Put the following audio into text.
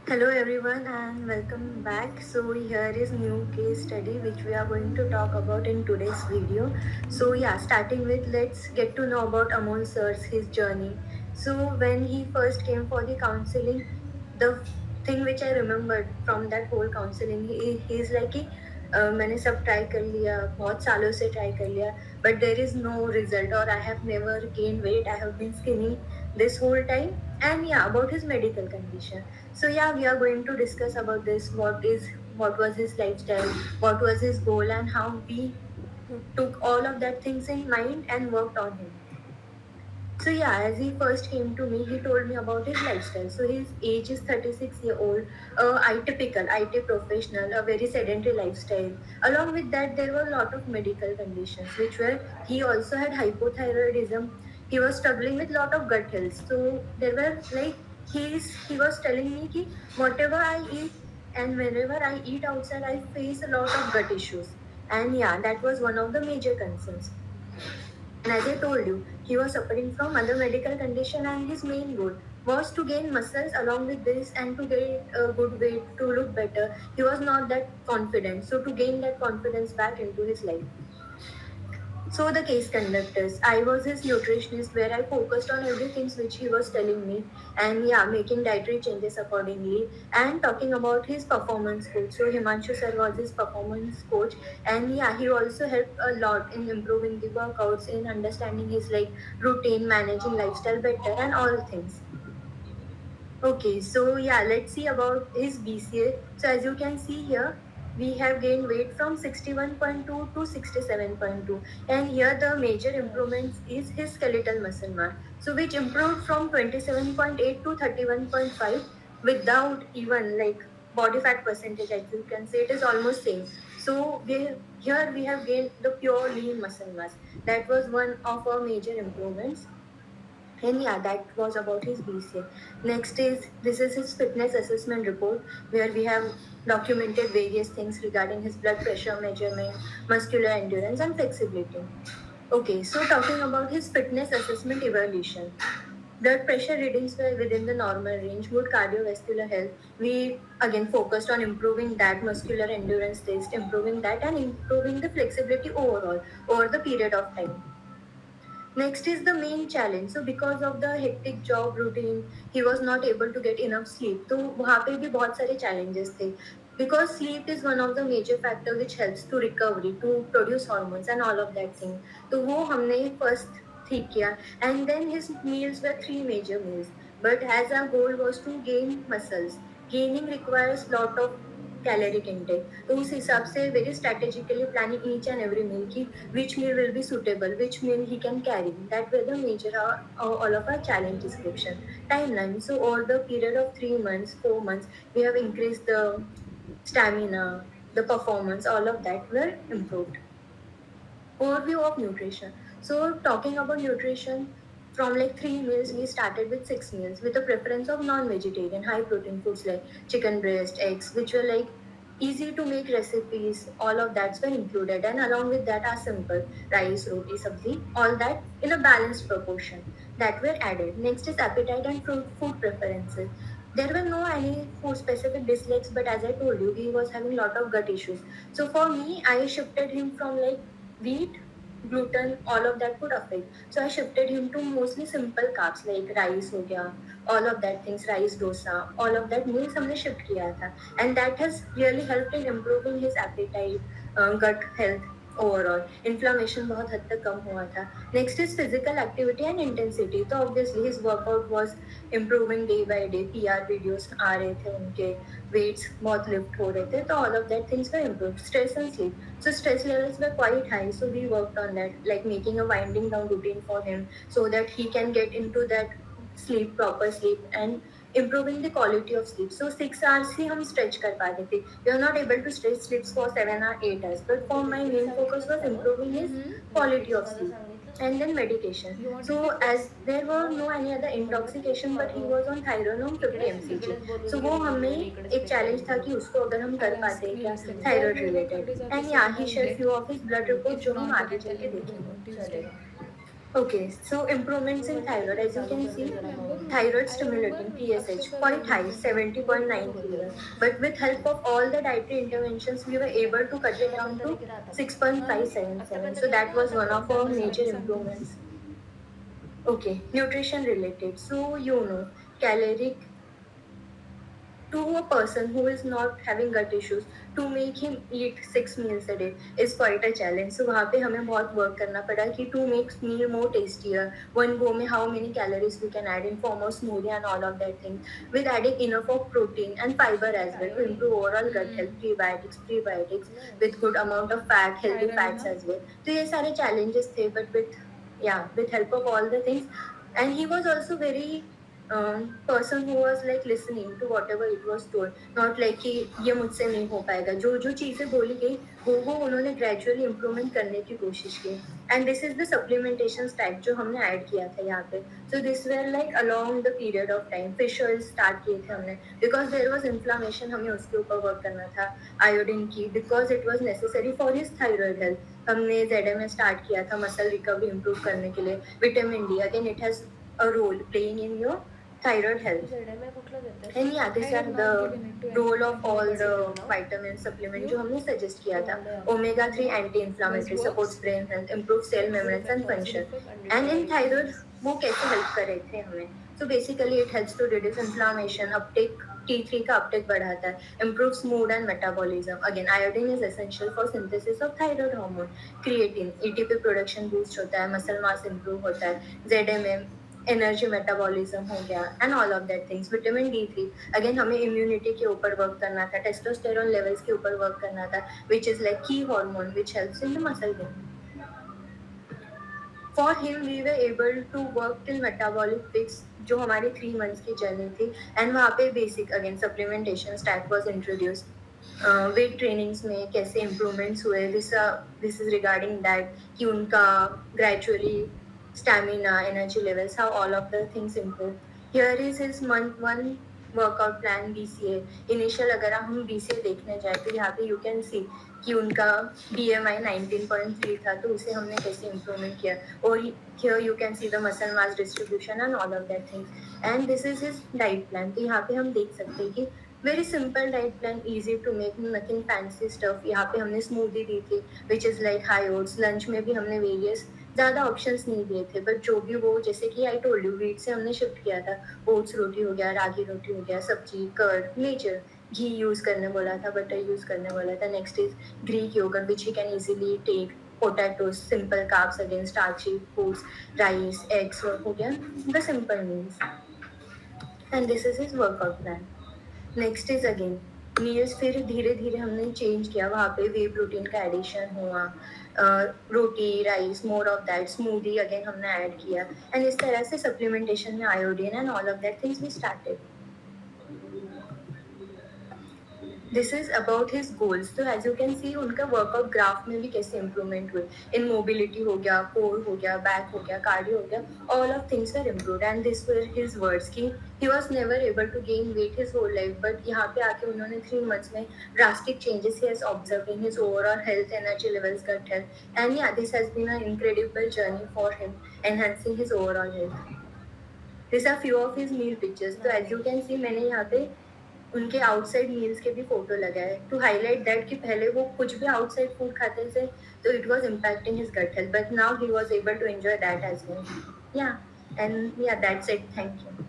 Hello everyone and welcome back. So here is new case study which we are going to talk about in today's video. So yeah, starting with let's get to know about Amol sir's his journey. So when he first came for the counseling, the thing which I remembered from that whole counseling, he's like कि मैंने सब try कर लिया बहुत सालों से try कर लिया but there is no result or I have never gained weight, I have been skinny this whole time. And yeah, about his medical condition. So yeah, we are going to discuss about this. What was his lifestyle, what was his goal, and how we took all of that things in mind and worked on him. So yeah, as he first came to me, he told me about his lifestyle. So his age is 36-year-old, typical IT professional, a very sedentary lifestyle. Along with that, there were a lot of medical conditions, which were he also had hypothyroidism. He was struggling with a lot of gut health. So there were like he was telling me कि whatever I eat and whenever I eat outside, I face a lot of gut issues. And yeah, that was one of the major concerns. And as I told you, he was suffering from other medical condition and his main goal was to gain muscles along with this and to get a good weight to look better. He was not that confident. So to gain that confidence back into his life. So the case conductors, I was his nutritionist where I focused on everything which he was telling me and yeah, making dietary changes accordingly and talking about his performance coach. So Himanshu sir was his performance coach and yeah, he also helped a lot in improving the workouts, in understanding his like routine, managing lifestyle better and all things. Okay, so yeah, let's see about his BCA. So as you can see here, we have gained weight from 61.2 to 67.2, and here the major improvements is his skeletal muscle mass. So which improved from 27.8 to 31.5 without even like body fat percentage. As you can see, it is almost same. So here we have gained the pure lean muscle mass. That was one of our major improvements. And yeah, that was about his BCA. Next is this is his fitness assessment report where we have documented various things regarding his blood pressure measurement, muscular endurance, and flexibility. Okay, so talking about his fitness assessment evaluation. Blood pressure readings were within the normal range, good cardiovascular health. We again focused on improving that muscular endurance test, improving that, and improving the flexibility overall over the period of time. Next is the main challenge. So because of the hectic job routine, he was not able to get enough sleep. तो वहाँ पे भी बहुत सारे challenges थे. Because sleep is one of the major factor which helps to recovery, to produce hormones and all of that thing. तो वो हमने first ठीक किया. And then his meals were three major meals. But as our goal was to gain muscles, gaining requires lot of caloric intake. तो उस हिसाब से very strategically planning each and every meal की which meal will be suitable, which meal he can carry. That were the major all of our challenge description. Timeline. So over the period of 3 months, 4 months, we have increased the stamina, the performance, all of that were improved. Overview of nutrition. So talking about nutrition, from like three meals, we started with 6 meals with a preference of non-vegetarian, high protein foods like chicken breast, eggs, which were like easy to make recipes. All of that were included, and along with that are simple rice, roti, sabzi, all that in a balanced proportion that were added. Next is appetite and food preferences. There were no any food specific dislikes, but as I told you, he was having a lot of gut issues. So for me, I shifted him from like wheat, gluten, all of that would affect. So I shifted him to mostly simple carbs like rice हो गया, all of that things, rice dosa, all of that meals हमने shift किया था, and that has really helped in improving his appetite, gut health. Overall inflammation बहुत हद तक कम हुआ था. Next is physical activity and intensity. तो obviously his workout was improving day by day. PR videos आ रहे थे उनके, वेट्स बहुत लिफ्ट हो रहे थे, तो all of that things were improve. Stress and sleep. So stress levels were quite high, so we worked on that, like making a winding down routine for him so that he can get into that sleep, proper sleep, and improving the quality of sleep. So 6 hours ही हम stretch कर पाते थे. We are not able to stretch sleeps for 7 or 8 hours, but for my main focus was improving his quality of sleep. And then medication. So as there were no any other intoxication, but he was on Thyronome 50 mcg. So वो हमें एक challenge था कि उसको अगर हम कर पाते हैं क्या thyroid related. And yeah, he shared few of his blood reports जो हम आगे चल के देखेंगे. चलेगा. Okay, so improvements in thyroid, as you can see, thyroid stimulating TSH quite high, 70.9 kilo. But with help of all the dietary interventions, we were able to cut it down to 6.577. So that was one of our major improvements. Okay, nutrition related. So caloric to a person who is not having gut issues, to make him eat 6 meals a day is quite a challenge. So वहाँ पे हमें बहुत work करना पड़ा कि to make meal more tastier, one go में how many calories we can add in form of smoothie and all of that thing, with adding enough of protein and fiber as well to improve overall gut health, prebiotics with good amount of fat, healthy fats as well. तो ये सारे challenges थे, but with help of all the things, and he was also very person who was like listening to whatever it was told, not like कि ये मुझसे नहीं हो पाएगा, जो जो चीजें बोली गई वो उन्होंने gradually improvement करने की कोशिश की. And this is the supplementation type जो हमने ऐड किया था यहाँ पे. So this were like along the period of time. Fish oil start किए थे हमने because there was inflammation, हमें उसके ऊपर work करना था. Iodine की because it was necessary for his thyroid health. हमने ZMA start किया था muscle recovery improve करने के लिए. Vitamin D again, it has a role playing in your thyroid health. And yeah, these are the role of all the vitamin supplement जो हमने suggest किया था. Omega-3 anti-inflammatory, supports brain health, improves cell membranes and function. And in thyroid वो कैसे help कर रहे थे हमें? So basically it helps to reduce inflammation, uptake T3 का uptake बढ़ाता है, improves mood and metabolism. Again, iodine is essential for synthesis of thyroid hormone. Creatine, ATP production boost होता है, muscle mass improve होता है, ZMA एनर्जी मेटाबॉलिज्म हो गया and all of that things. Vitamin D3 again हमें immunity के ऊपर work करना था, टेस्टोस्टेरोन लेवल्स के ऊपर वर्क करना था, विच इज लाइक की hormone which helps in the muscle gain. For him we were able to work till metabolic peaks जो हमारी 3 months की जर्नी थी. एंड वहाँ पे basic again supplementation stack was introduce. Weight trainings में कैसे improvements हुए, दिस इज रिगार्डिंग दैट कि उनका gradually stamina, energy levels, how all of the things improve. Here is his month 1 workout plan BCA. Initial अगर हम BCA देखने जाए तो यहाँ पे यू कैन सी कि उनका BMI 19.3 था, तो उसे हमने कैसे इम्प्रूवमेंट किया. और here you can see the muscle mass distribution and all of that things. And this is his diet plan. तो यहाँ पे हम देख सकते हैं कि very simple diet plan, easy to make, nothing fancy stuff. यहाँ पे हमने स्मूदी दी थी which is like high oats. Lunch में भी हमने वेरियस ज़्यादा ऑप्शंस नहीं दिए थे, बट जो भी वो जैसे कि आई टोल्ड यू वीट से हमने शिफ्ट किया था. ओट्स रोटी हो गया, रागी रोटी हो गया, सब्जी, कर्ड, नेचर, घी यूज़ करने बोला था, बटर यूज़ करने बोला था. Next is Greek yogurt which you can easily take. Potatoes, simple carbs again, starchy foods, rice, eggs हो गया, the simple meals. And this is his workout plan. Next is again meals. फिर धीरे धीरे हमने change किया, वहाँ पे वे protein का एडिशन हुआ, रोटी, rice, more of that, smoothie again हमने ऐड किया. एंड इस तरह से सप्लीमेंटेशन में iodine and all of that things we started. This is about his goals. तो एज यू कैन सी उनका वर्कआउट ग्राफ में भी कैसे इंप्रूवमेंट हुए. इन मोबिलिटी हो गया, कोर हो गया, बैक हो गया, कार्डियो हो गया, all of things are improved. And this were his words कि he was never able to gain weight his whole life, but यहाँ पे आके उन्होंने 3 months में drastic changes he has observe in his overall health, energy levels, gut health. And yeah this has been a incredible journey for him, enhancing his overall health. This are few of his meal pictures. तो as you can सी मैंने यहाँ पे उनके outside meals के भी photo लगाए to highlight that कि पहले वो कुछ भी आउटसाइड फूड खाते थे तो it was impacting his gut health, but now he was able to enjoy that as well. Yeah and yeah that's it. Thank you.